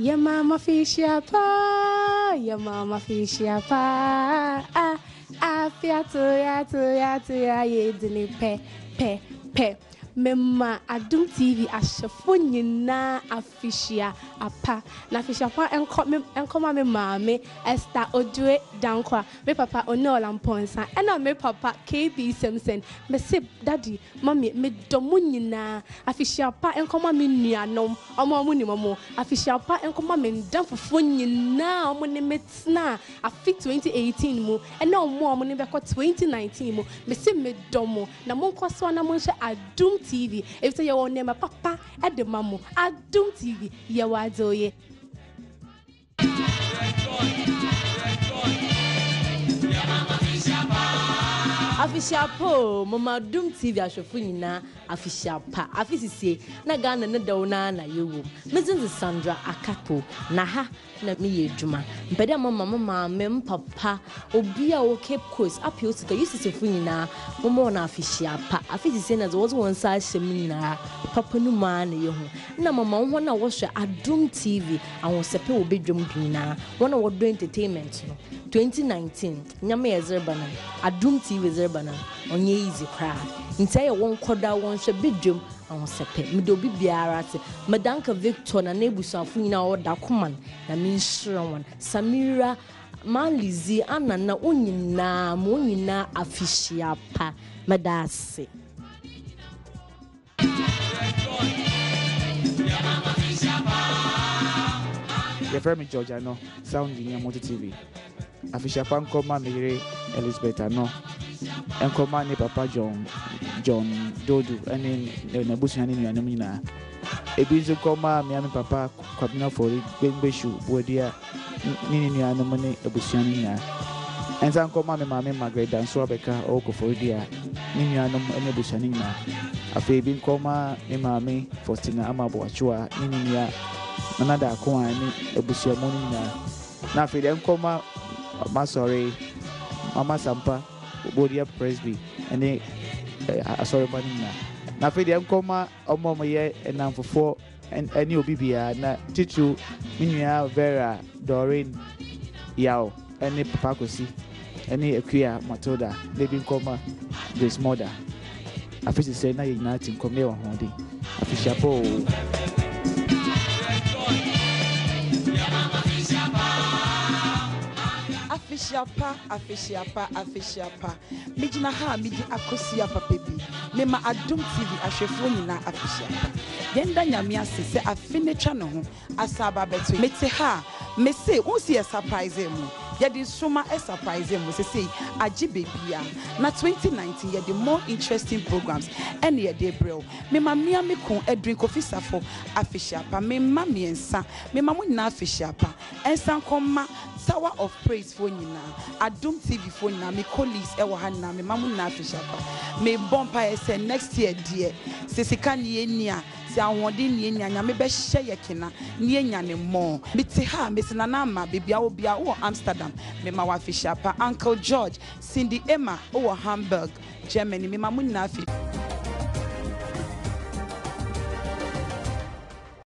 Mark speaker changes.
Speaker 1: Ya mama Afehyia pa, ya mama Afehyia pa. Afia to ya ye dini pe. Mema Adom TV ashefo nyina Afehyia apa na Afehyia pa enkoma me maame Esther Odue Dankwa me papa Onola Mponsa ena me papa KB Simpson me se daddy mommy me domo nyina Afehyia pa enkoma me nuanom omo ni momo Afehyia pa enkoma me ndamfofo nyina omo ne metna afi 2018 mu ena omo ne beko 2019 mu me se me domo na monkoso na monhye Adom TV. If you want name papa at the mamu Adom TV, ya wazoye. Afehyia po mama Adom TV ashofo nyina Afehyia pa afisisi na Ghana ne dawo na yewo mezinzi Sandra Akapo na ha na me yedwuma mpede mama me papa obi a wo Cape Coast apiosika yisisefo nyina mama na Afehyia pa afisisi na zo won sa ahyem nyina papa nu ma na yeho na mama ho na wo hwe Adom TV awonsepe wo bedwam nyina wona wo do entertainment no 2019 nyame yezerba na Adom TV zerba na onye easy cry ntia won koda won hwe bedwam awonsepe medo bibiara te medanka Victor na nebusuafo nyina wo da koman na minshron Samira Manlizi anana onyina mo nyina Afehyia pa medase
Speaker 2: your friend George no sound in Multi TV. Afehyia pa nkoma mere Elizabeth no. Nkoma ne papa John Dodu ene na busu ne nuanom nyina. Ebi nso koma me papa kwabina fori gbengbesu bodia ni nuanom ne abusu ne nyina. Ensa nkoma me mama Margaret danso abeka okofori dia ni nuanom ne abusu ne nyina. Afi bi nkoma me mama Faustina Amabo Achua ni nua Nada ko ani ebusia mo nyina na afi de nkoma masori mama Sampa Bodia Presby ene asori ba nyina na afi de nkoma omo ye enamfofo ene obibia na titu minua Vera Doreen Yao ene papa Kosi ene Akua Matilda lebi nkoma this mother afi se na ye nyina tin nkoma e wo hode Afehyia po Afehyia pa mijina ha miji akosia papa bi mema Adom TV ahwefo nyina Afehyia pa yenda nyame ase se afenetwa ne ho asaba beto mete ha mese unsi e surprise mu yedi soma e surprise mu se sei agi bebia na 2019 yedi more interesting programs ene yedi brel mema mia me kon edrin kofisafo Afehyia pa mema miensa mema mo nyina Afehyia pa ensan koma Tower of Praise for nyina Adom TV for nyina me colleagues e wo ha na me mamu na Afehyia pa me bompa ese next year dear sesika ne enia si ahode ne enia nya me be hye yekena ne enya ne mo mete ha me sinana ma bebia obia wo Amsterdam me ma wa Afehyia pa Uncle George Cindy Emma wo Hamburg Germany me mamu na Afehyia